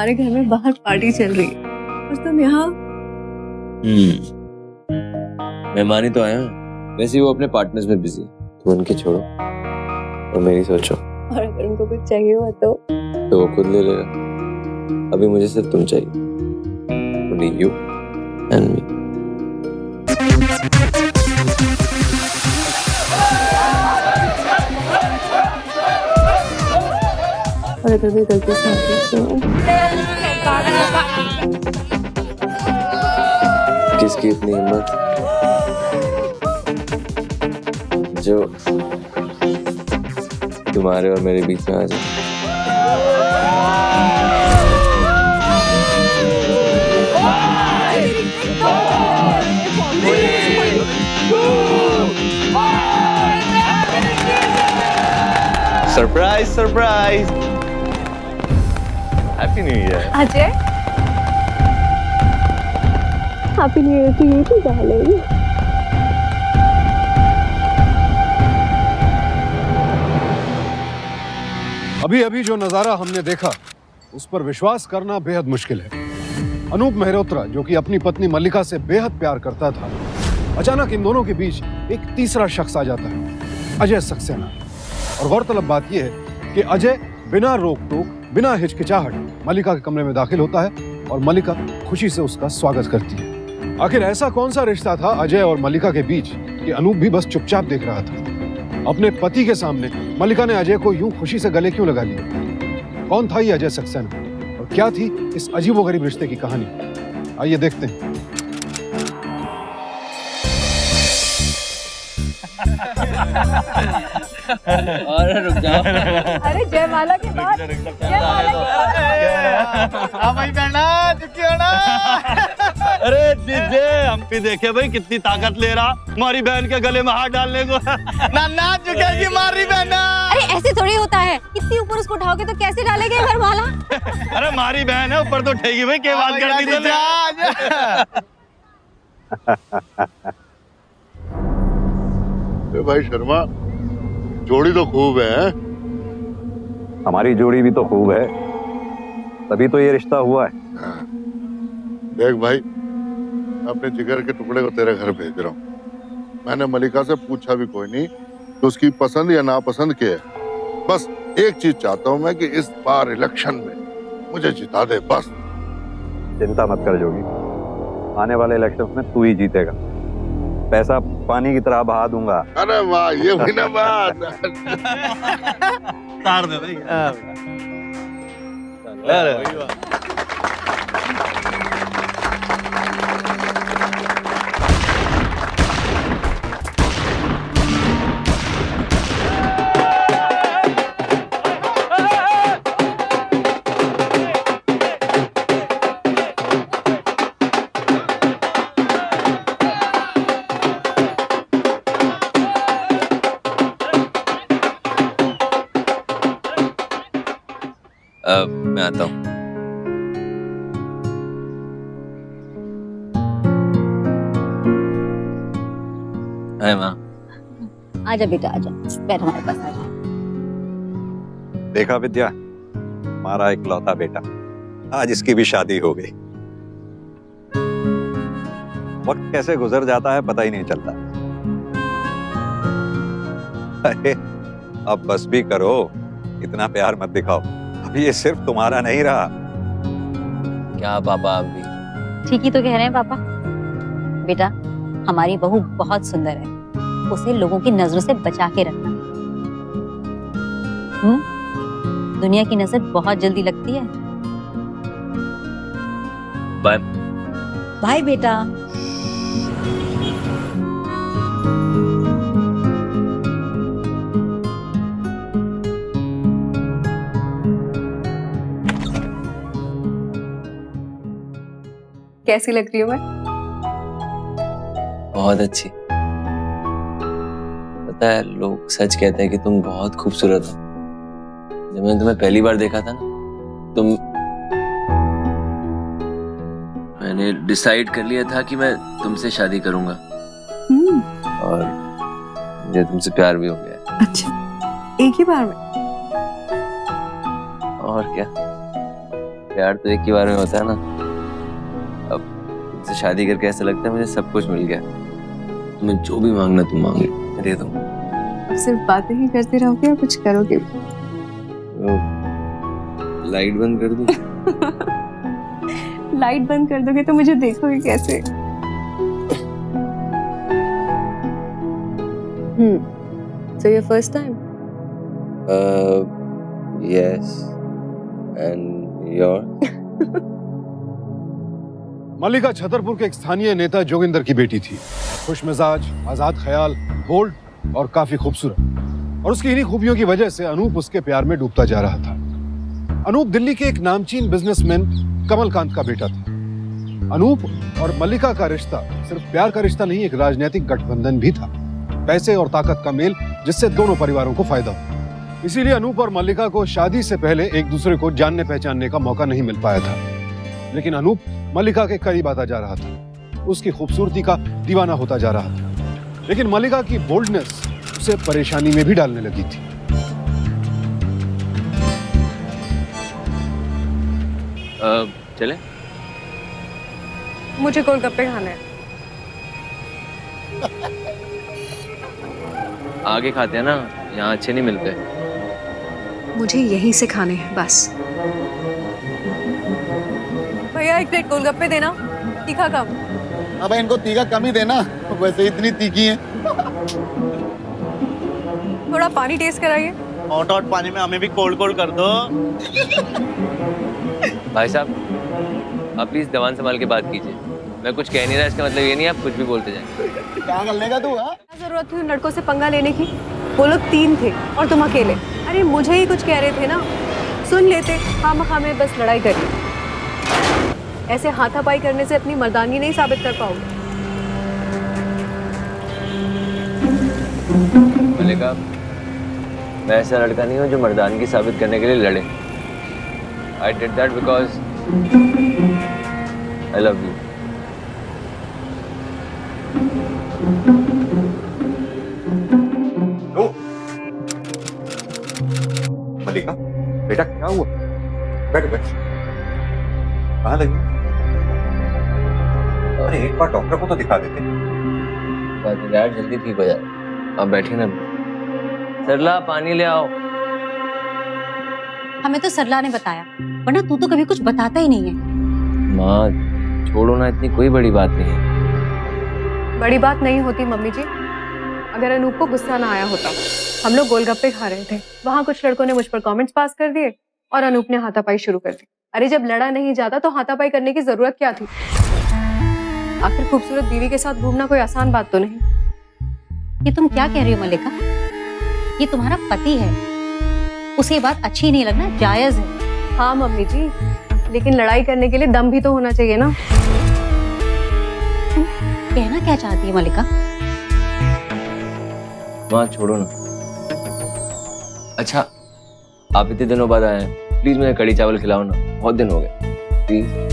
हमारे घर में बाहर पार्टी चल रही है और तुम यहाँ। मेहमान ही तो आए हैं। वैसे ही वो अपने पार्टनर्स में बिजी है, तो उनके छोड़ो और मेरी सोचो। और अगर उनको कुछ चाहिए हुआ तो वो खुद ले लेगा। अभी मुझे सिर्फ तुम चाहिए, only you and me। और अगर मैं गलती से तो किसकी इतनी हिम्मत जो तुम्हारे और मेरे बीच में आ जाए। Surprise surprise, happy new year. Ajay, happy new year to you darling. अभी अभी जो नजारा हमने देखा उस पर विश्वास करना बेहद मुश्किल है। अनूप मेहरोत्रा, जो कि अपनी पत्नी मल्लिका से बेहद प्यार करता था, अचानक इन दोनों के बीच एक तीसरा शख्स आ जाता है, अजय सक्सेना। और गौरतलब बात यह है कि अजय बिना रोक टोक, बिना हिचकिचाहट मल्लिका के कमरे में दाखिल होता है और मल्लिका खुशी से उसका स्वागत करती है। आखिर ऐसा कौन सा रिश्ता था अजय और मल्लिका के बीच कि अनूप भी बस चुपचाप देख रहा था। अपने पति के सामने मल्लिका ने अजय को यूं खुशी से गले क्यों लगा लिया? कौन था ये अजय सक्सेना और क्या थी इस अजीबोगरीब रिश्ते की कहानी? आइए देखते हैं। अरे रुक जाओ। अरे जयमाला के बाद, जयमाला के बाद भाई बहना चुकी ना। अरे जीजे, हम भी देखे भाई कितनी ताकत ले रहा हमारी बहन के गले में हाथ डालने को। ना चुकेगी हमारी बहना। अरे ऐसे थोड़ी होता है, इतनी ऊपर उसको उठाओगे तो कैसे डालेंगे वरमाला? अरे हमारी बहन है, ऊपर तो उठेगी भाई। क्या बात करती तो भाई शर्मा, जोड़ी तो खूब है। हमारी जोड़ी भी तो खूब है, तभी तो ये रिश्ता हुआ है। देख भाई, अपने जिगर के टुकड़े को तेरे घर भेज रहा हूँ। मैंने मलिका से पूछा भी कोई नहीं तो उसकी पसंद या नापसंद क्या है। बस एक चीज चाहता हूँ मैं कि इस बार इलेक्शन में मुझे जिता दे बस। चिंता मत कर जोगी, आने वाले इलेक्शन में तू ही जीतेगा। पैसा पानी की तरह बहा दूंगा। अरे वाह, ये हुई ना बात। तार दे भाई। मैं आता हूँ। हाय माँ। आजा बेटा आजा, बैठ हमारे पास आजा। देखा विद्या, हमारा इकलौता बेटा, आज इसकी भी शादी हो गई। वक्त कैसे गुजर जाता है पता ही नहीं चलता। अरे अब बस भी करो, इतना प्यार मत दिखाओ। अभी ये सिर्फ तुम्हारा नहीं रहा। क्या पापा, आप भी ठीक ही तो कह रहे हैं पापा। बेटा, हमारी बहू बहुत सुंदर है, उसे लोगों की नजरों से बचा के रखना। दुनिया की नजर बहुत जल्दी लगती है। बाय बाय बेटा। कैसी लग रही हूँ मैं? बहुत अच्छी। पता है, लोग सच कहते हैं कि तुम बहुत खूबसूरत हो। जब मैंने तुम्हें पहली बार देखा था ना, मैंने डिसाइड कर लिया था कि मैं तुमसे शादी करूंगा। और मुझे तुमसे प्यार भी हो गया। अच्छा, एक ही बार में? और क्या, प्यार तो एक ही बार में होता है ना। अब तुमसे शादी करके ऐसा लगता है मुझे सब कुछ मिल गया। तुम्हें जो भी मांगना तुम मांगे मैं दे दूंगा। सिर्फ बातें ही करते रहोगे या कुछ करोगे? लाइट बंद कर दूं? लाइट बंद कर दोगे तो मुझे देखोगे कैसे? So your first time? Yes. And yours? मल्लिका छतरपुर के एक स्थानीय नेता जोगिंदर की बेटी थी। खुशमिजाज, आजाद ख्याल, बोल्ड और काफी खूबसूरत। और उसकी इन्हीं खूबियों की वजह से अनूप उसके प्यार में डूबता जा रहा था। अनूप दिल्ली के एक नामचीन बिजनेसमैन कमलकांत का बेटा था। अनूप और मल्लिका का रिश्ता सिर्फ प्यार का रिश्ता नहीं, एक राजनीतिक गठबंधन भी था। पैसे और ताकत का मेल जिससे दोनों परिवारों को फायदा हो। इसीलिए अनूप और मल्लिका को शादी से पहले एक दूसरे को जानने पहचानने का मौका नहीं मिल पाया था। लेकिन अनूप मल्लिका के करीब आता जा रहा था, उसकी खूबसूरती का दीवाना होता जा रहा था। लेकिन मल्लिका की बोल्डनेस उसे परेशानी में भी डालने लगी थी। चले? मुझे गोलगप्पे खाने हैं। आगे खाते हैं ना, यहाँ अच्छे नहीं मिलते। मुझे यहीं से खाने हैं बस। भैया एक प्लेट गोलगप्पे देना, तीखा कम। अब इनको तीखा कम ही देना, वैसे इतनी तीखी है। थोड़ा पानी टेस्ट कराइए। हॉट हॉट पानी में हमें भी कोल्ड कोल्ड कर दो। भाई साहब आप प्लीज जबान संभाल के बात कीजिए। मैं कुछ कह नहीं रहा, इसका मतलब ये नहीं आप कुछ भी बोलते जाएं। क्या कर लेगा तू? क्या जरूरत थी उन लड़कों से पंगा लेने की? वो लोग 3 थे और तुम अकेले। अरे मुझे ही कुछ कह रहे थे ना, सुन लेते। खामखा में बस लड़ाई करी। ऐसे हाथापाई करने से अपनी मर्दानगी नहीं साबित कर पाओगे। मल्लिका, मैं ऐसा लड़का नहीं हूँ जो मर्दानगी साबित करने के लिए लड़े। I did that because I love you. मल्लिका, बेटा क्या हुआ? बैठ बैठ। कहाँ लगी? अरे एक बार डॉक्टर को तो दिखा देते। डैड जल्दी ठीक हो जाए। आप बैठिए ना। सरला पानी ले आओ। हमें तो सरला ने बताया, वरना तू तो कभी कुछ बताता ही नहीं है। माँ छोड़ो ना, इतनी कोई बड़ी बात नहीं है। बड़ी बात नहीं होती मम्मी जी, अगर अनूप को गुस्सा ना आया होता। हम लोग गोलगप्पे खा रहे थे, वहां कुछ लड़कों ने मुझ पर कमेंट्स पास कर दिए और अनूप ने हाथापाई शुरू कर दी। अरे जब लड़ा नहीं जाता तो हाथापाई करने की जरूरत क्या थी? आखिर खूबसूरत बीवी के साथ घूमना कोई आसान बात तो नहीं। ये तुम क्या कह रही हो मल्लिका? ये तुम्हारा पति है, उसे ये बात अच्छी नहीं लगना जायज है। हाँ मम्मी जी, लेकिन लड़ाई करने के लिए दम भी तो होना चाहिए ना। तुम कहना क्या चाहती है मल्लिका? माँ छोड़ो ना। अच्छा आप इतने दिनों बाद आए हैं, प्लीज मुझे कड़ी चावल खिलाओ ना, बहुत दिन हो गए प्लीज।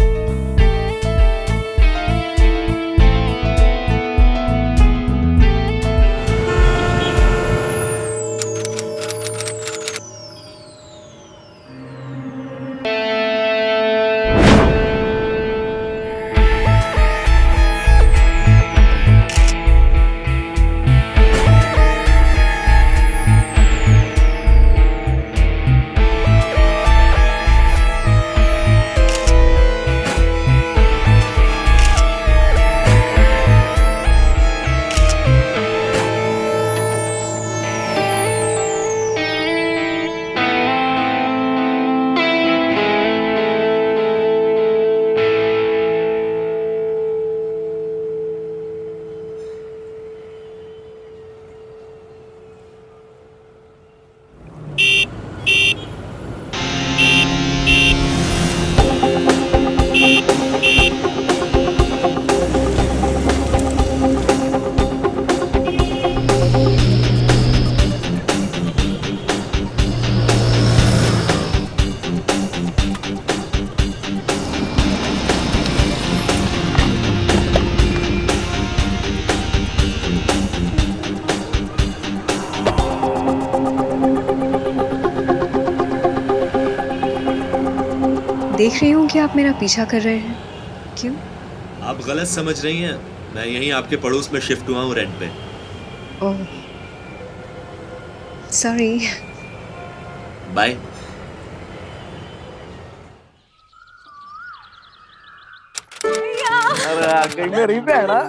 देख रही हूँ कि आप मेरा पीछा कर रहे हैं। क्यों? आप गलत समझ रही हैं। मैं यहीं आपके पड़ोस में शिफ्ट हुआ हूँ रेंट पे। ओह, सॉरी। बाय। अरे आ गई मेरी बहना।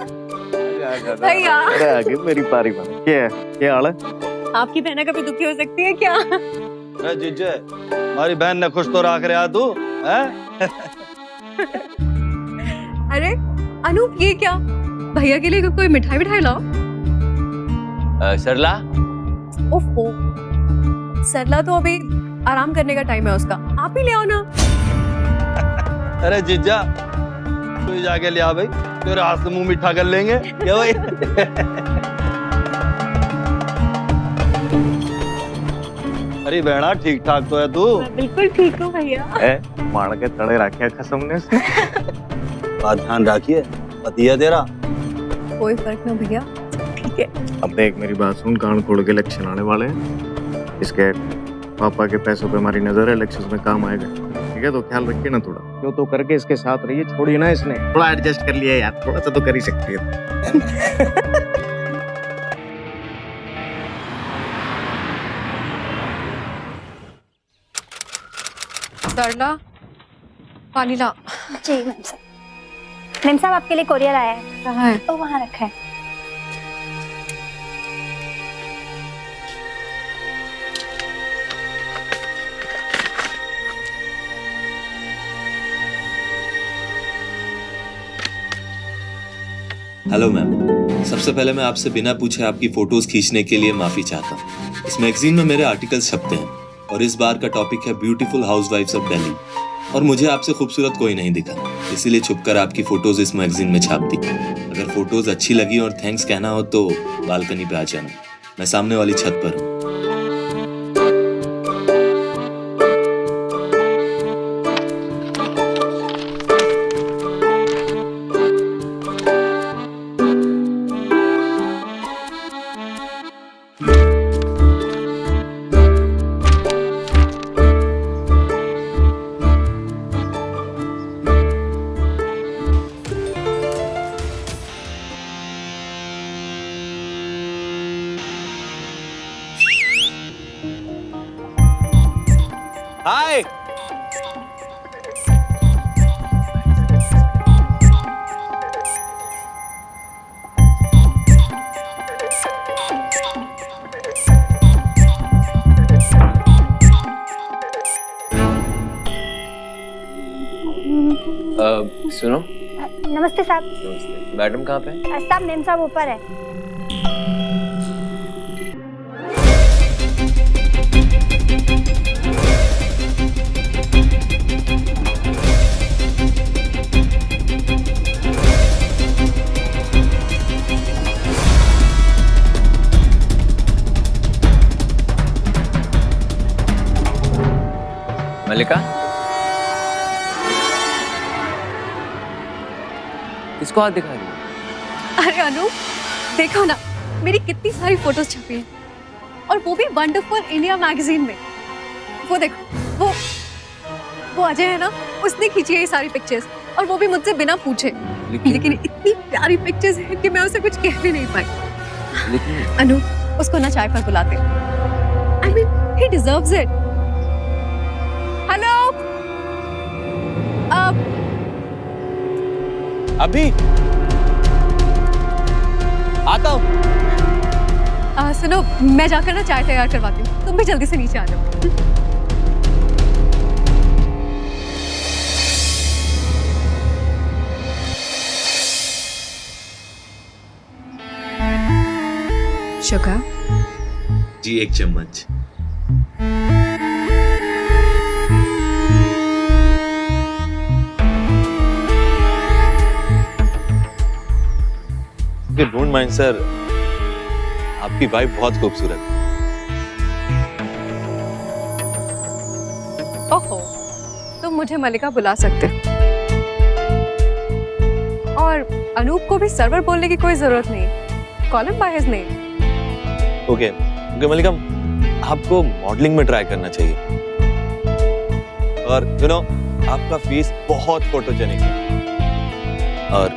भैया। अरे आ गई मेरी पारी बहन। क्या हाल है? आपकी बहना कभी दुखी हो सकती है क्या? अरे जीजे, हमारी बहन ने खुश तो रख रहा तू हैं? अरे अनूप, ये क्या? भैया के लिए कोई मिठाई लाओ। सरला, ओफो, सरला तो अभी आराम करने का टाइम है उसका। आप ही ले आओ ना। अरे जीजा, तू ही जाके ले आ भाई, तेरे हाथ से मुंह मीठा कर लेंगे। क्या भाई? अरे बहना, ठीक ठाक तो है तू? बिल्कुल ठीक हूँ भैया। मार के तड़े रखे कसम ने से। बात ध्यान रखिए, पति है तेरा। कोई फर्क ना भैया, ठीक है। अब देख मेरी बात सुन, कान खोल के इलेक्शन आने वाले हैं। इसके पापा के पैसों पे हमारी नजर है, इलेक्शन में काम आएगा, ठीक है? तो ख्याल रखिए ना थोड़ा। क्यों तो करके इसके साथ रहिए, छोड़िए ना इसने। थोड़ा एडजस्ट कर लिया यार, थोड़ा सा तो कर ही सकती है। सरला, पानी ला। जी मैम साहब। मैम साहब, आपके लिए कोरियर आया है। कहाँ है? तो वहाँ रखा है। हेलो मैम, सबसे पहले मैं आपसे बिना पूछे आपकी फोटोज खींचने के लिए माफी चाहता हूँ। इस मैगजीन में मेरे आर्टिकल्स छपते हैं और इस बार का टॉपिक है ब्यूटीफुल हाउसवाइफ्स ऑफ दिल्ली, और मुझे आपसे खूबसूरत कोई नहीं दिखा, इसीलिए छुपकर आपकी फोटोज इस मैगजीन में छाप दी। अगर फोटोज अच्छी लगी और थैंक्स कहना हो तो बालकनी पे आ जाना, मैं सामने वाली छत पर हूँ। हाय। सुनो। नमस्ते साहब। नमस्ते। मैडम कहाँ पे? साहब मैम साहब ऊपर है। मल्लिका, किसको हाथ दिखा रही है? अरे अनूप, देखो ना मेरी कितनी सारी फोटोज छपी हैं, और वो भी वंडरफुल इंडिया मैगजीन में। वो देखो, वो अजय है ना, उसने खींची है ये सारी पिक्चर्स, और वो भी मुझसे बिना पूछे। लेकिन इतनी प्यारी पिक्चर्स हैं कि मैं उसे कुछ कह भी नहीं पाई। लेकिन अनूप, उसको ना चाय पर बुलाते। I mean, he deserves it. Hello, अभी आता हूँ। सुनो, मैं जाकर ना चाय तैयार करवाती हूँ, तुम भी जल्दी से नीचे आ जाओ। शुक्र। जी, 1 चम्मच। डोंट माइंड सर, आपकी वाइफ बहुत खूबसूरत है। ओहो, तुम मुझे मल्लिका बुला सकते हो, और अनूप को भी सर्वर बोलने की कोई जरूरत नहीं। Call him by his name. Okay Mallika, आपको मॉडलिंग में ट्राई करना चाहिए, और आपका फेस बहुत फोटोजेनिक है और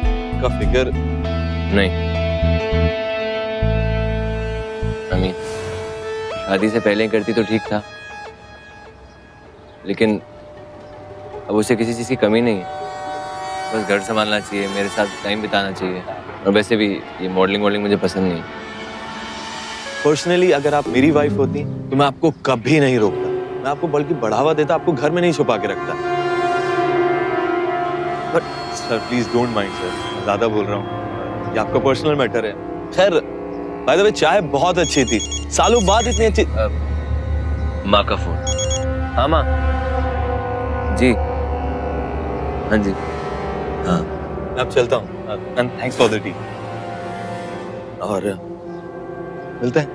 का फिगर नहीं अमीन, शादी से पहले करती तो ठीक था, लेकिन अब उसे किसी चीज़ की कमी नहीं है। बस घर संभालना चाहिए, मेरे साथ टाइम बिताना चाहिए, और वैसे भी ये मॉडलिंग मुझे पसंद नहीं। पर्सनली अगर आप मेरी वाइफ होती तो मैं आपको कभी नहीं रोकता, मैं आपको बल्कि बढ़ावा देता, आपको घर में नहीं छुपा के रखता। But sir please don't mind sir, ज्यादा बोल रहा हूँ, ये आपका पर्सनल मैटर है। खैर बाय द वे चाय बहुत अच्छी थी, सालों बाद इतनी अच्छी। माँ का फोन। हाँ माँ जी, हाँ जी, हाँ मैं अब चलता हूँ, and thanks for the T, और मिलते हैं,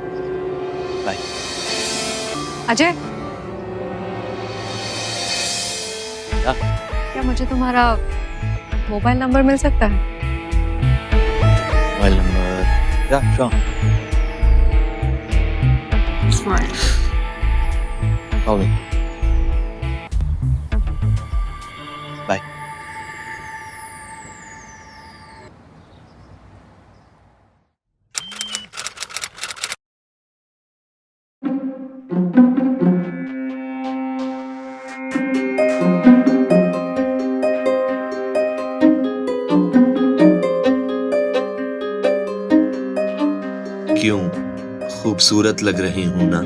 बाय। अजय, क्या? क्या मुझे तुम्हारा मोबाइल नंबर मिल सकता है? Mobile number? या श्योर। Call me. Bye. क्यों खूबसूरत लग रही हूं ना?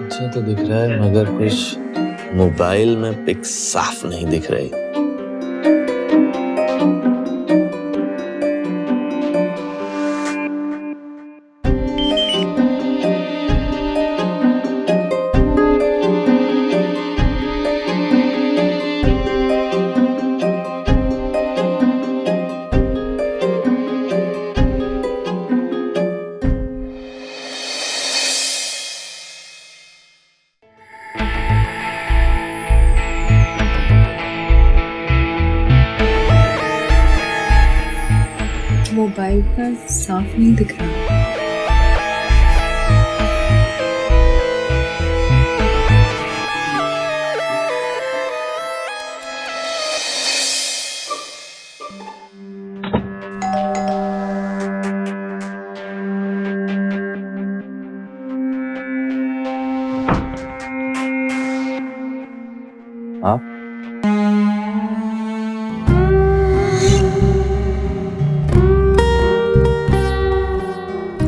अच्छा तो दिख रहा है, मगर कुछ मोबाइल में पिक साफ नहीं दिख रही। मोबाइल पर साफ नहीं दिख रहा। आप?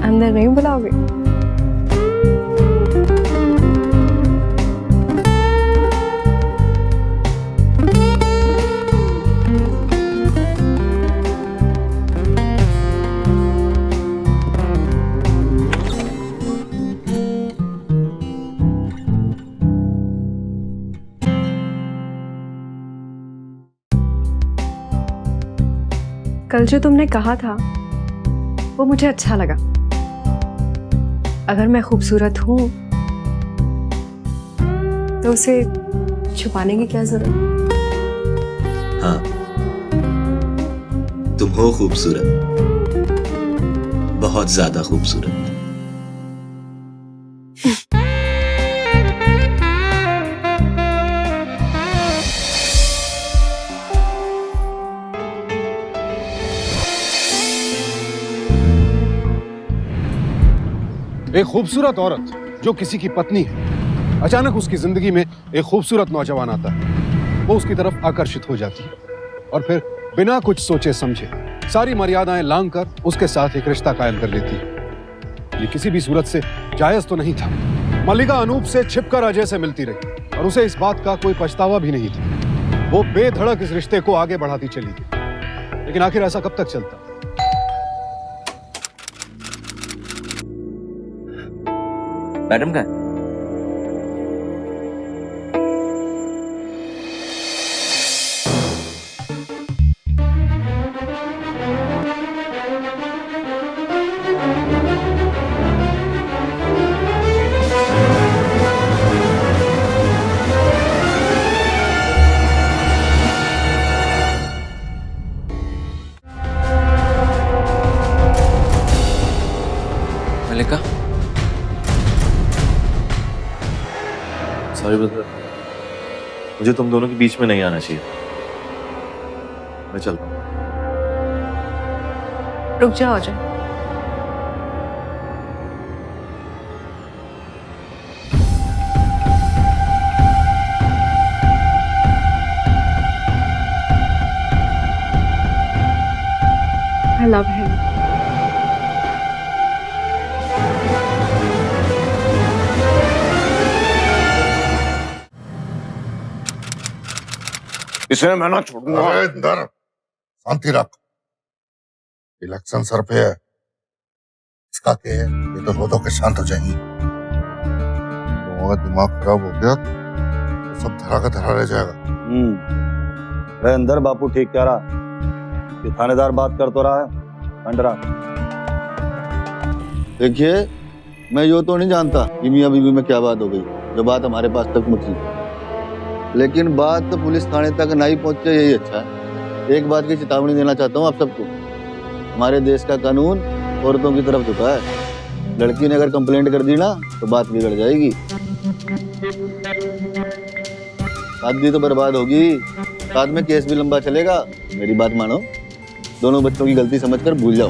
अंदर नहीं बुलाओगे? कल जो तुमने कहा था वो मुझे अच्छा लगा। अगर मैं खूबसूरत हूं तो उसे छुपाने की क्या जरूरत? हाँ तुम हो खूबसूरत, बहुत ज्यादा खूबसूरत। एक खूबसूरत औरत जो किसी की पत्नी है, अचानक उसकी जिंदगी में एक खूबसूरत नौजवान आता है। वो उसकी तरफ आकर्षित हो जाती है और फिर बिना कुछ सोचे समझे सारी मर्यादाएं लांघ कर उसके साथ एक रिश्ता कायम कर लेती है। ये किसी भी सूरत से जायज तो नहीं था। मल्लिका अनूप से छिपकर अजय से मिलती रही और उसे इस बात का कोई पछतावा भी नहीं था। वो बेधड़क इस रिश्ते को आगे बढ़ाती चली गई। लेकिन आखिर ऐसा कब तक चलता? मैडम का मल्लिका, सॉरी ब्रदर, मुझे तुम दोनों के बीच में नहीं आना चाहिए। मैं चलता हूँ। रुक जाओ अजय। I love him. इसे मैं ना छोड़ूंगा। अरे इंदर, शांति रख। इलेक्शन सर पे है, इसका क्या है? ये तो रो के शांत हो जाएंगी। लोगों का दिमाग खराब हो गया तो सब धरा का धरा रह जाएगा। अरे अंदर बापू ठीक कह रहा, ये थानेदार बात कर तो रहा है अंडरा। देखिए, मैं यो तो नहीं जानता कि मियां बीवी में क्या बात हो गई जो बात हमारे पास तक पहुंची, लेकिन बात तो पुलिस थाने तक नहीं पहुंचे, यही अच्छा है। एक बात की चेतावनी देना चाहता हूँ आप सबको, हमारे देश का कानून औरतों की तरफ झुका है। लड़की ने अगर कंप्लेंट कर दी ना तो बात बिगड़ जाएगी, शादी तो बर्बाद होगी, साथ में केस भी लंबा चलेगा। मेरी बात मानो, दोनों बच्चों की गलती समझकर भूल जाओ।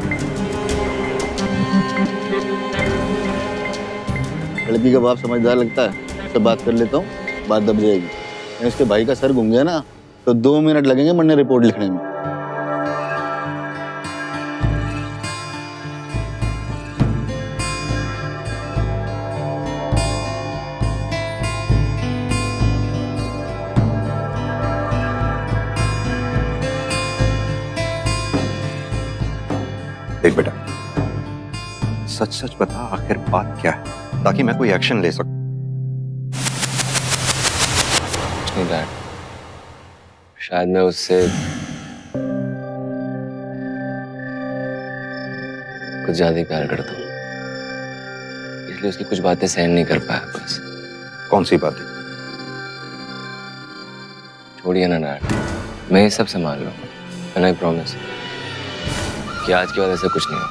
लड़की का बाप समझदार लगता है, उससे बात कर लेता हूँ, बात दब जाएगी। इसके भाई का सर घूम गया ना तो 2 मिनट लगेंगे मरने रिपोर्ट लिखने में। देख बेटा, सच सच बता आखिर बात क्या है, ताकि मैं कोई एक्शन ले सकूं। नहीं डैड, शायद मैं उससे कुछ ज्यादा ही प्यार करता हूँ, इसलिए उसकी कुछ बातें सहन नहीं कर पाया बस। कौन सी बात है? छोड़िए ना डैड, मैं ये सब संभाल लूँ, एंड आई प्रॉमिस कि आज के बाद ऐसा कुछ नहीं हो।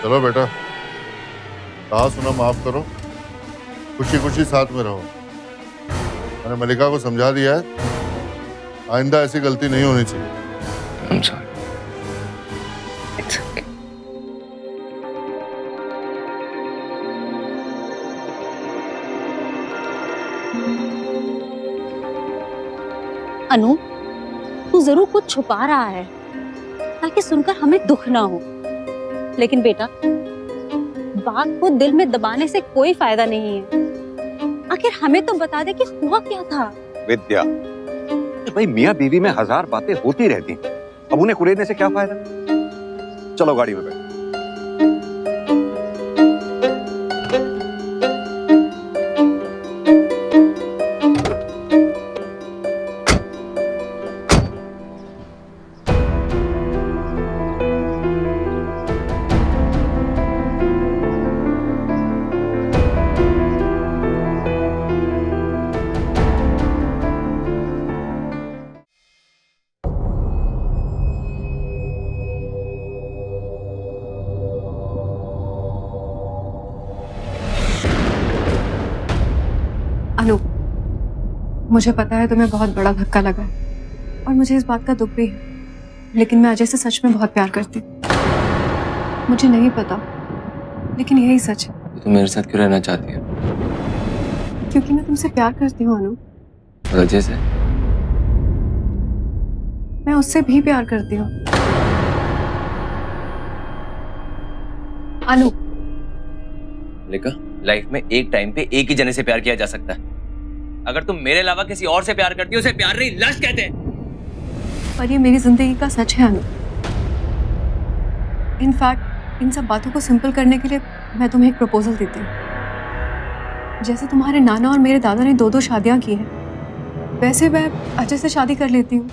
चलो बेटा, कहा सुना माफ करो, खुशी खुशी साथ में रहो। मैंने मलिका को समझा दिया है, आइंदा ऐसी गलती नहीं होनी चाहिए। I'm sorry. It's okay. अनु, तू जरूर कुछ छुपा रहा है ताकि सुनकर हमें दुख ना हो, लेकिन बेटा बात को दिल में दबाने से कोई फायदा नहीं है। आखिर हमें तो बता दे कि हुआ क्या था। विद्या, भाई मियाँ बीवी में 1000 बातें होती रहती हैं, अब उन्हें कुरेदने से क्या फायदा? चलो गाड़ी में बैठो। अनु, मुझे पता है तुम्हें बहुत बड़ा धक्का लगा है और मुझे इस बात का दुख भी है, लेकिन मैं अजय से सच में बहुत प्यार करती हूँ। मुझे नहीं पता, लेकिन यही सच है। तो तुम मेरे साथ क्यों रहना चाहती हो? क्योंकि मैं तुमसे प्यार करती हूँ अनु। और अजय से? मैं उससे भी प्यार करती हूँ। अनु, मलिका, लाइफ में एक टाइम पे एक ही जने से प्यार किया जा सकता है। अगर तुम मेरे अलावा किसी और से प्यार करती हो, उसे प्यार नहीं लस्ट कहते हैं। पर ये मेरी जिंदगी का सच है अनु। इनफैक्ट इन सब बातों को सिंपल करने के लिए मैं तुम्हें एक प्रपोजल देती हूँ। जैसे तुम्हारे नाना और मेरे दादा ने 2-2 शादियां की हैं, वैसे मैं अजय से शादी कर लेती हूँ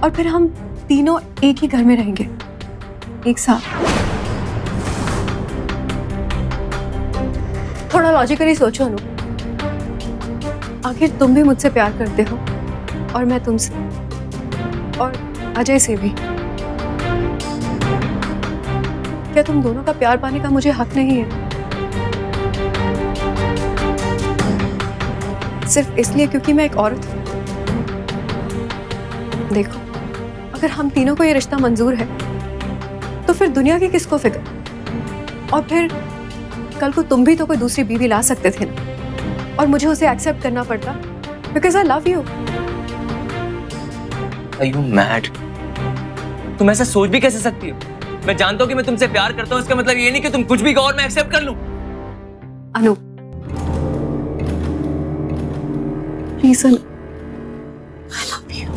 और फिर हम तीनों एक ही घर में रहेंगे, एक साथ। थोड़ा लॉजिकली सोचो अनु, आखिर तुम भी मुझसे प्यार करते हो और मैं तुमसे। और अजय से भी। क्या तुम दोनों का प्यार पाने का मुझे हक नहीं है? सिर्फ इसलिए क्योंकि मैं एक औरत हूं? देखो, अगर हम तीनों को ये रिश्ता मंजूर है तो फिर दुनिया की किसको फिक्र? और फिर कल को तुम भी तो कोई दूसरी बीवी ला सकते थे ना, और मुझे उसे एक्सेप्ट करना पड़ता because I love you. Are you mad? तुम ऐसा सोच भी कैसे सकती हो? मैं जानता हूँ कि मैं तुमसे प्यार करता हूँ, इसका मतलब ये नहीं कि तुम कुछ भी कहो और मैं एक्सेप्ट कर लूं। Anu, please Anu, I love you.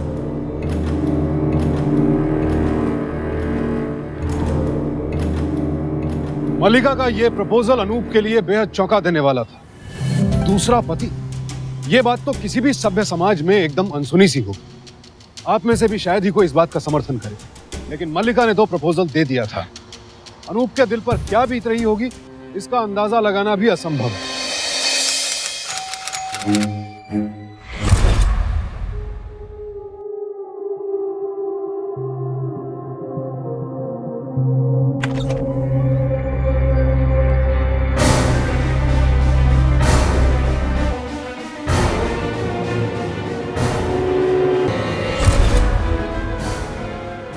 Mallika का यह प्रपोजल अनूप के लिए बेहद चौंका देने वाला था। दूसरा पति, यह बात तो किसी भी सभ्य समाज में एकदम अनसुनी सी होगी। आप में से भी शायद ही कोई इस बात का समर्थन करे, लेकिन मल्लिका ने तो प्रपोजल दे दिया था। अनूप के दिल पर क्या बीत रही होगी, इसका अंदाजा लगाना भी असंभव है।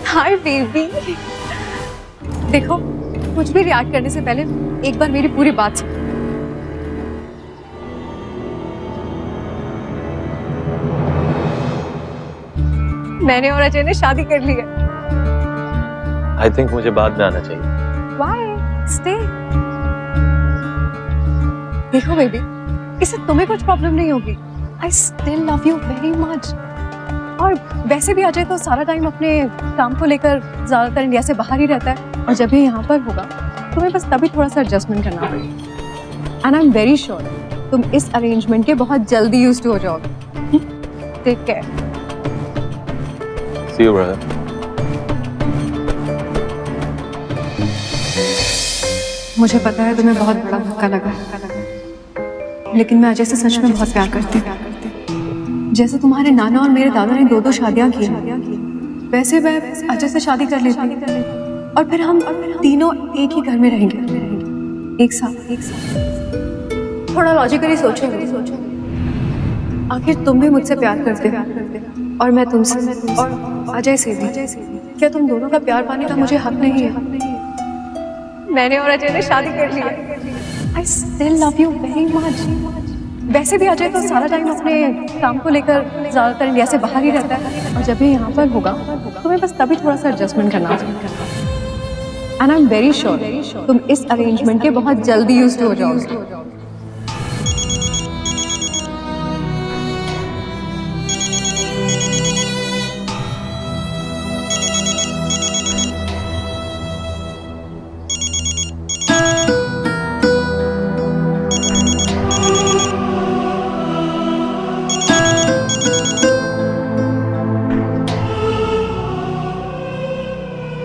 Hi baby. देखो, कुछ भी रिएक्ट करने से पहले एक बार मेरी पूरी बात सुनो। मैंने और अजय ने शादी कर ली है। I think मुझे बाद में आना चाहिए। Why? Stay. देखो बेबी, इससे तुम्हें कुछ प्रॉब्लम नहीं होगी। I still love you very much. और वैसे भी अजय तो सारा टाइम अपने काम को लेकर ज्यादातर इंडिया से बाहर ही रहता है, और जब ये यहाँ पर होगा तुम्हें बस तभी थोड़ा सा एडजस्टमेंट करना पड़ेगा। And I am very sure तुम इस अरेंजमेंट के बहुत जल्दी यूज्ड हो जाओगे। Take care. See you, brother. मुझे पता है तुम्हें बहुत बड़ा धक्का लगा, लेकिन मैं अजय से सच में बहुत प्यार करती हूँ। जैसे तुम्हारे नाना और मेरे दादा ने दो शादियां की, वैसे मैं अजय से शादी कर लेती और फिर हम तीनों एक ही घर में रहेंगे, एक साथ। थोड़ा लॉजिकली सोचेंगे, आखिर तुम भी मुझसे प्यार करते हो और मैं तुमसे और अजय से भी। क्या तुम दोनों का प्यार पाने का मुझे हक नहीं है? मैंने और अजय ने शादी कर ली है। I still love you very much. वैसे भी अजय तो सारा टाइम अपने काम को लेकर ज्यादातर इंडिया से बाहर ही रहता है, और जब ये यहाँ पर होगा तुम्हें बस तभी थोड़ा सा एडजस्टमेंट करना होगा। And I am very sure तुम इस अरेंजमेंट के बहुत जल्दी यूज्ड हो जाओगे।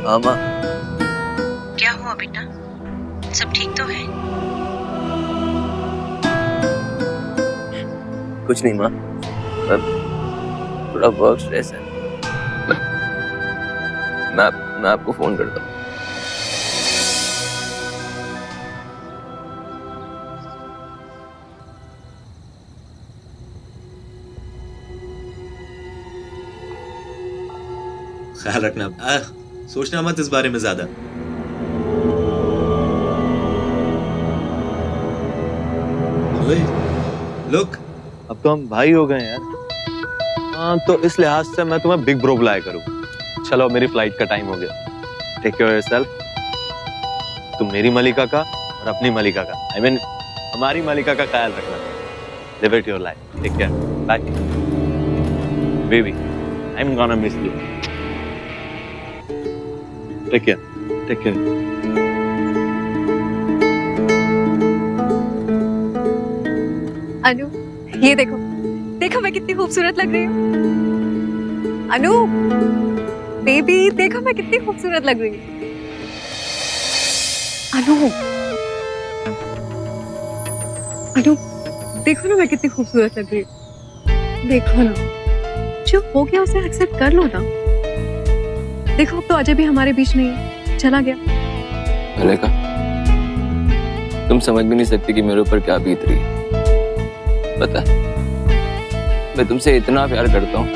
मामा, क्या हुआ बेटा, सब ठीक तो है? कुछ नहीं माँ, थोड़ा वर्क स्ट्रेस है। मैं आपको फोन करता हूँ। ख्याल रखना, सोचना मत इस बारे में ज्यादा। लुक, अब तो हम भाई हो गए यार। हाँ, तो इस लिहाज से मैं तुम्हें बिग ब्रो बुलाया करूँ। चलो, मेरी फ्लाइट का टाइम हो गया। Take care yourself. तुम मेरी मलिका का और अपनी मलिका का, I mean, हमारी मलिका का ख्याल रखना। Live it your life. Take care. Bye. Baby, I'm gonna miss you. Take care. Take care. अनु, ये देखो, देखो मैं कितनी खूबसूरत लग रही हूँ। अनु, बेबी, देखो मैं कितनी खूबसूरत लग रही हूँ। अनु, अनु, देखो ना मैं कितनी खूबसूरत लग रही हूँ। देखो ना, जो हो गया उसे एक्सेप्ट कर लो ना। देखो अब तो अजय भी हमारे बीच नहीं है, चला गया। मलिका, तुम समझ भी नहीं सकती कि मेरे ऊपर क्या बीत रही है। पता है, मैं तुमसे इतना प्यार करता हूँ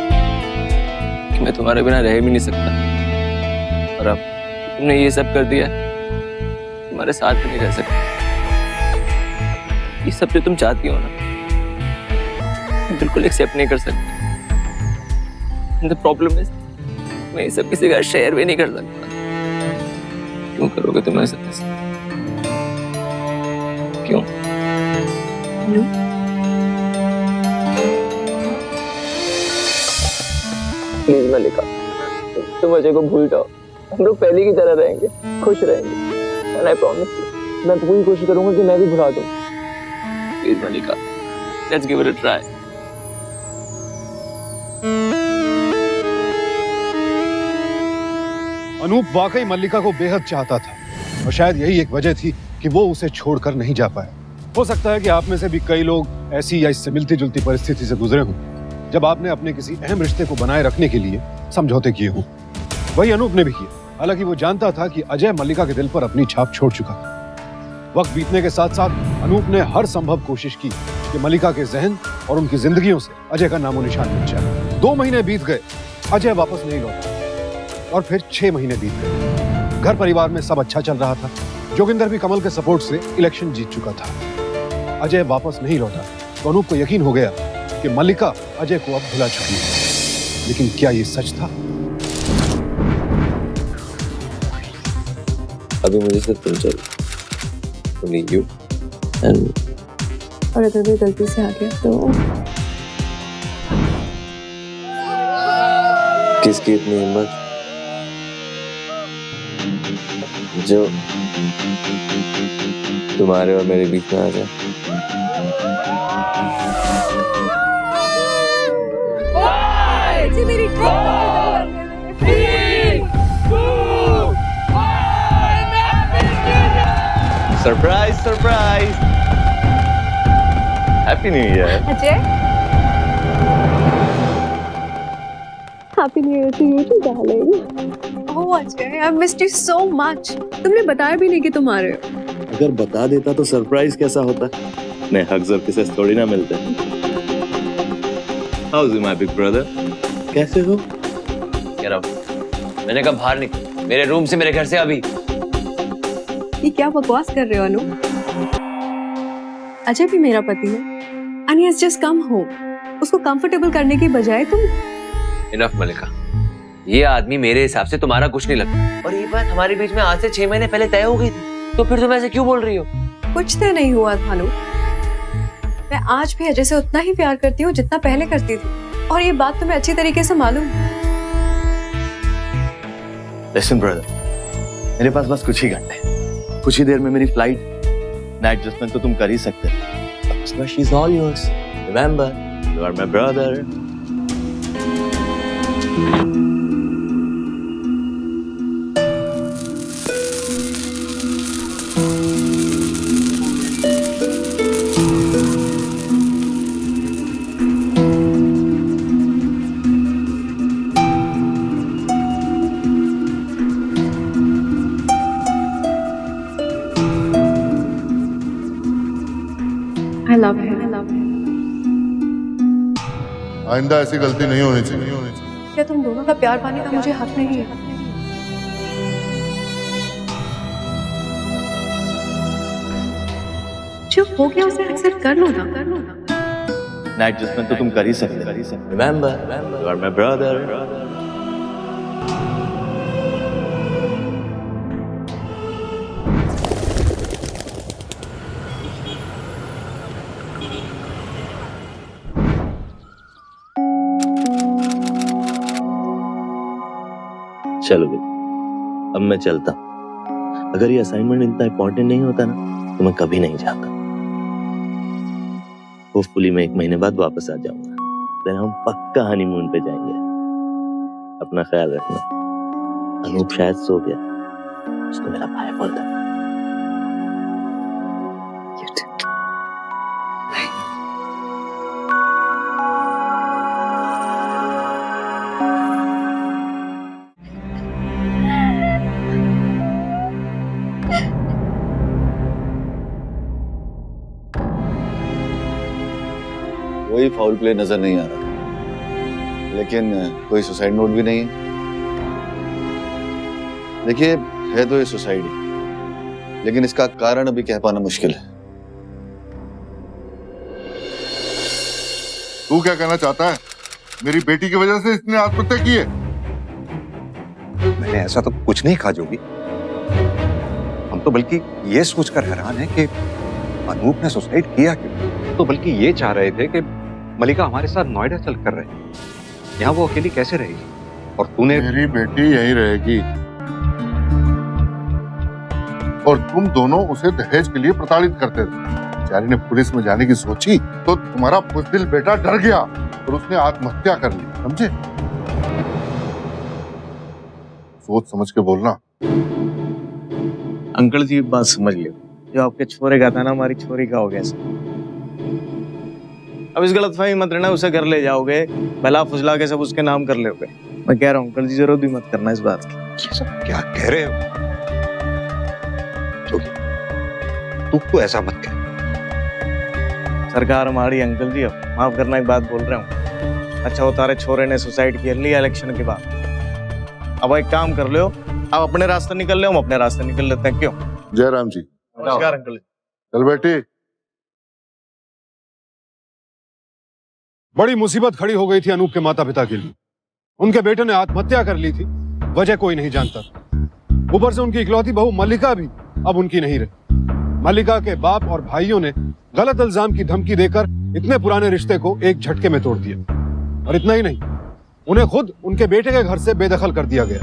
कि मैं तुम्हारे बिना रह भी नहीं सकता, और अब तुमने ये सब कर दिया, तुम्हारे साथ भी नहीं रह सकता। ये सब जो तुम चाहती हो ना, मैं बिल्कुल एक्सेप्ट नहीं कर सकता। The problem is, मैं ये सब किसी का शेयर भी नहीं कर सकता। क्यों करोगे तुम ऐसा? क्यों? प्लीज मलिका, तुम अजय को भूल जाओ। हम लोग पहले की तरह रहेंगे, खुश रहेंगे। And I promise you, मैं पूरी कोशिश करूंगा कि मैं भी भुला दूं। Please Malika, let's give it a try. Anoop वाकई मल्लिका को बेहद चाहता था, और शायद यही एक वजह थी कि वो उसे छोड़कर नहीं जा पाया। हो सकता है कि आप में से भी कई लोग ऐसी या इससे मिलती जुलती परिस्थिति से गुजरे हों, जब आपने अपने किसी अहम रिश्ते को बनाए रखने के लिए समझौते किए हों। वही अनूप ने भी किया। हालांकि वो जानता था कि अजय मल्लिका के दिल पर अपनी छाप छोड़ चुका था। वक्त बीतने के साथ साथ अनूप ने हर संभव कोशिश की कि मल्लिका के जहन और उनकी जिंदगियों से अजय का नामो निशान मिट जाए। 2 महीने बीत गए, अजय वापस नहीं लौटा, और फिर 6 महीने बीत गए। घर परिवार में सब अच्छा चल रहा था। जोगिंदर भी कमल के सपोर्ट से इलेक्शन जीत चुका था। अजय वापस नहीं लौटा तो अनूप को यकीन हो गया कि मल्लिका अजय को अब भुला चुकी है। लेकिन क्या ये सच था? अभी मुझे सिर्फ तुम चाहिए, only you and और अगर कोई गलती से आ गया तो किसकी इतनी हिम्मत जो तुम्हारे और मेरे बीच में आ जाए? Surprise surprise, happy new year. Ajay, happy new year to you too darling. Oh Ajay, I missed you so much. तुमने बताया भी नहीं कि तुम आ रहे हो। अगर बता देता तो सरप्राइज कैसा होता? मैं हक और किसे थोड़ी ना मिलते। How is my big brother? कैसे हो? क्या रहा? मैंने कहा बाहर निकल मेरे रूम से, मेरे घर से अभी। ये क्या बकवास कर रहे हो अनु? अजय भी मेरा पति है, and he has just come home। उसको कंफर्टेबल करने की बजाय तुम। इनफ मलिका, ये आदमी मेरे हिसाब से तुम्हारा कुछ नहीं लगता, और ये बात हमारे बीच में आज से 6 महीने पहले तय हो गई थी, तो फिर तुम ऐसे क्यों बोल रही हो? कुछ तय नहीं हुआ था अनु। मैं आज भी अजय से उतना ही प्यार करती हूँ जितना पहले करती थी, और ये बात तुम्हें अच्छी तरीके से मालूम है। लिसन ब्रदर, मेरे पास बस कुछ ही घंटे, कुछ ही देर में मेरी फ्लाइट। नाइट एडजस्टमेंट तो तुम कर ही सकते हो। She is all yours. Remember, you are my brother. I love him. I love him. आइंदा ऐसी गलती नहीं होनी चाहिए। क्या तुम दोनों का प्यार पाने का मुझे हक नहीं है? चुप हो गया, उसे एक्सेप्ट कर लो ना। नाइट एडजस्टमेंट तो तुम कर ही सकते हो। Remember, you are my brother. चलो भाई, अब मैं चलता हूं। अगर ये असाइनमेंट इतना इंपॉर्टेंट नहीं होता ना, तो मैं कभी नहीं जाता। होपफुली मैं 1 महीने बाद वापस आ जाऊंगा, फिर हम पक्का हनीमून पे जाएंगे। अपना ख्याल रखना। अनूप शायद सो गया, उसको मेरा भाई बोल दो। कोई फाउल प्ले नजर नहीं आ रहा, लेकिन कोई सुसाइड नोट भी नहीं है। देखिए, है तो ये सुसाइड ही, लेकिन इसका कारण अभी कह पाना मुश्किल है। तू क्या कहना चाहता है? मेरी बेटी की वजह से इसने आत्महत्या की है? मैंने ऐसा तो कुछ नहीं कहा जोगी। हम तो बल्कि ये सोचकर हैरान है कि अनूप ने सुसाइड किया क्यों। तो बल्कि ये चाह रहे थे कि मलिका हमारे साथ नोएडा चल कर रहे, यहाँ वो अकेली कैसे रहेगी। और तूने मेरी बेटी यहीं रहेगी और तुम दोनों उसे दहेज के लिए प्रताड़ित करते थे। बेचारी ने पुलिस में जाने की सोची तो तुम्हारा बुज़दिल बेटा डर गया और उसने आत्महत्या कर ली, समझे? सोच समझ के बोलना। अंकल जी बात समझ लियो, जो आपके छोरे का था ना, हमारी छोरी का हो गया सर। अब इस गलतफहमी मत रहना, उसे घर ले जाओगे, भला फुसला के सब उसके नाम कर लोगे। मैं कह रहा हूँ अंकल जी, जरूरत भी मत करना इस बात की। ये सब क्या कह रहे हो जोगी? तू तो ऐसा मत कह। सरकार हमारी अंकल जी, अब माफ करना, एक बात बोल रहा हूँ। अच्छा वो तारे छोरे ने सुसाइड कर लिया इलेक्शन के बाद, अब एक काम कर लो, आप अपने रास्ते निकल ले, हम अपने रास्ते निकल लेते हैं। क्यों? जयराम जी, नमस्कार अंकल जी। चल बेटी। बड़ी मुसीबत खड़ी हो गई थी अनूप के माता पिता के लिए। उनके बेटे ने आत्महत्या कर ली थी, वजह कोई नहीं जानता। ऊपर से उनकी इकलौती बहू मल्लिका भी अब उनकी नहीं रही। मल्लिका के बाप और भाइयों ने गलत इल्जाम की धमकी देकर इतने पुराने रिश्ते को एक झटके में तोड़ दिया। और इतना ही नहीं, उन्हें खुद उनके बेटे के घर से बेदखल कर दिया गया।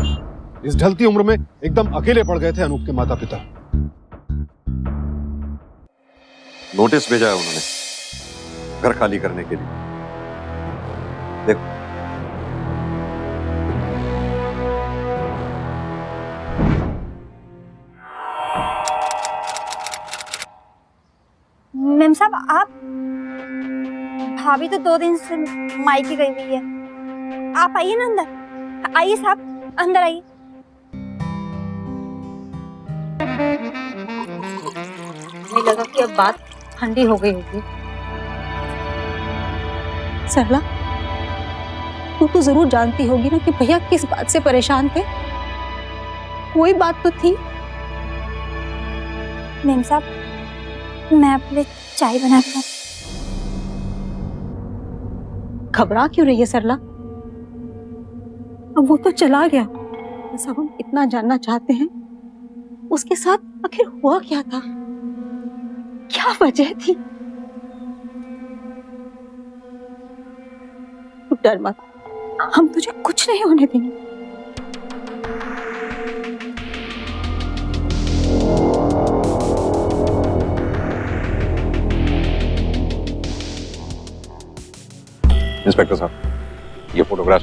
इस ढलती उम्र में एकदम अकेले पड़ गए थे अनूप के माता पिता। नोटिस भेजा है उन्होंने घर खाली करने के लिए। देखो, मेम साहब, आप भाभी तो 2 दिन से मायके गई हुई है। आप आइए ना अंदर, आइए साहब, अंदर आइए। मुझे लगा कि अब बात ठंडी हो गई होगी। सरला, तू तो जरूर जानती होगी ना कि भैया किस बात से परेशान थे। कोई बात तो थी। मेम साहब, मैं अपने चाय बनाकर। घबरा क्यों रही है सरला? अब वो तो चला गया, बस अब हम इतना जानना चाहते हैं उसके साथ आखिर हुआ क्या था, क्या वजह थी। तू डर मत, हम तुझे कुछ नहीं होने देंगे। इंस्पेक्टर साहब, ये फोटोग्राफ।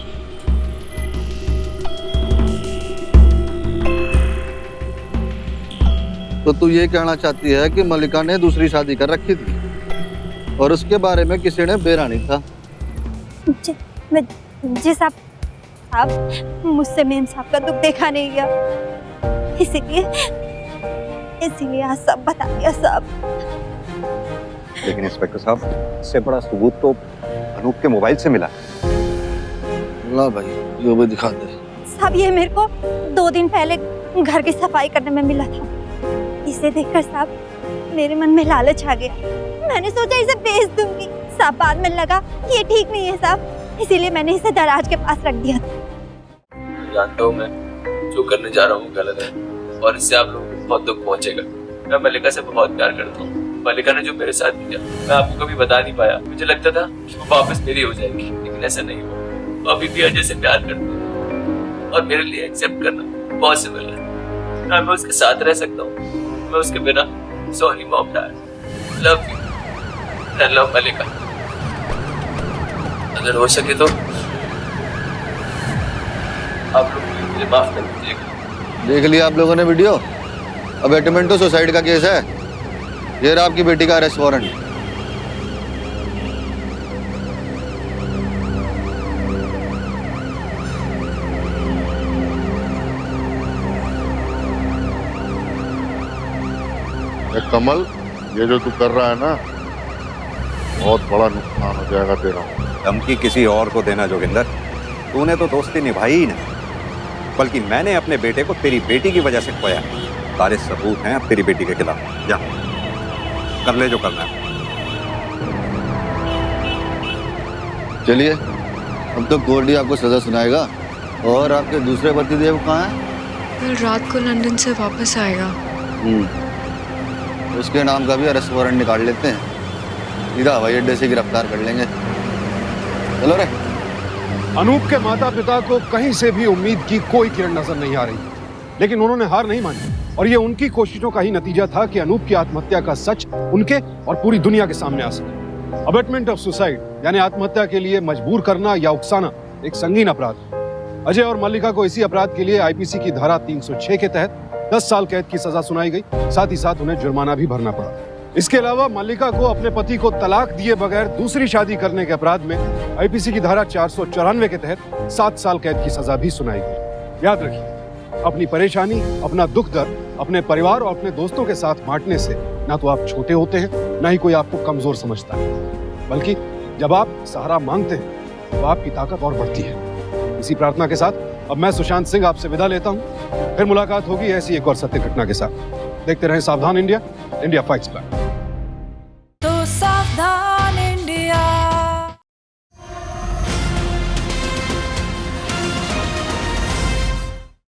तो तू ये कहना चाहती है कि मल्लिका ने दूसरी शादी कर रखी थी और उसके बारे में किसी ने बेरा नहीं था? जी साहब, मुझसे मेम साहब का दुख देखा नहीं गया, इसीलिए आज सब बता दिया साहब। लेकिन इंस्पेक्टर साहब, इससे बड़ा सबूत तो अनूप के मोबाइल से मिला। ला भाई, ये भी दिखा दे। साहब, ये मेरे को 2 दिन पहले घर की सफाई करने में मिला था। इसे देखकर साहब मेरे मन में लालच आ गया। मैंने सोचा इसे बेच दूंगी। साहब, बाद में लगा कि ये ठीक नहीं है साहब, इसीलिए मैंने इसे दराज के पास रख दिया था। जानता हूँ मैं जो करने जा रहा हूँ गलत है और इससे आप लोगों को बहुत दुख पहुंचेगा। मैं मल्लिका से बहुत प्यार करता हूँ। मल्लिका ने जो मेरे साथ किया मैं आपको कभी बता नहीं पाया। मुझे लगता था कि वो वापस मेरी हो जाएगी, लेकिन ऐसा नहीं हुआ। वो अभी भी अजय से प्यार करती है और मेरे लिए एक्सेप्ट करना पॉसिबल है। मैं उसके साथ रह सकता हूँ, मैं उसके बिना। Sorry mom dad, love you, I love Mallika. अगर हो सके तो आप लोग मुझे माफ कर दीजिएगा। देख लिया आप लोगों ने वीडियो? अब अटेम्प्ट टू सुसाइड का केस है। ये रहा आपकी बेटी का अरेस्ट वारंट। कमल, ये जो तू कर रहा है ना, बहुत बड़ा नुकसान हो जाएगा तेरा। धमकी किसी और को देना जोगिंदर, तूने तो दोस्ती निभाई ही नहीं, बल्कि मैंने अपने बेटे को तेरी बेटी की वजह से खोया। सारे सबूत हैं अब तेरी बेटी के खिलाफ। जा कर ले जो करना है। चलिए, अब तो कोर्ट ही आपको सजा सुनाएगा। और आपके दूसरे पतिदेव कहाँ हैं? कल रात को लंदन से वापस आएगा। उसके नाम का भी अरेस्ट वारंट निकाल लेते हैं, सीधा हवाई अड्डे से गिरफ्तार कर लेंगे। चलो रे। अनूप के माता पिता को कहीं से भी उम्मीद की कोई किरण नजर नहीं आ रही, लेकिन उन्होंने हार नहीं मानी और ये उनकी कोशिशों का ही नतीजा था कि अनूप की आत्महत्या का सच उनके और पूरी दुनिया के सामने आ सके। अबेटमेंट ऑफ सुसाइड यानी आत्महत्या के लिए मजबूर करना या उकसाना एक संगीन अपराध है। अजय और मल्लिका को इसी अपराध के लिए आईपीसी की धारा 306 के तहत 10 साल कैद की सजा सुनाई गई। साथ ही साथ उन्हें जुर्माना भी भरना पड़ा। इसके अलावा मल्लिका को अपने पति को तलाक दिए बगैर दूसरी शादी करने के अपराध में आईपीसी की धारा 494 के तहत 7 साल कैद की सजा भी सुनाई गई। याद रखिए, अपनी परेशानी, अपना दुख दर्द अपने परिवार और अपने दोस्तों के साथ बांटने से ना तो आप छोटे होते हैं, ना ही कोई आपको कमजोर समझता है, बल्कि जब आप सहारा मांगते हैं तो आपकी ताकत और बढ़ती है। इसी प्रार्थना के साथ अब मैं सुशांत सिंह आपसे विदा लेता हूं। फिर मुलाकात होगी ऐसी एक और सत्य घटना के साथ। देखते रहें सावधान इंडिया, इंडिया फाइट्स बैक।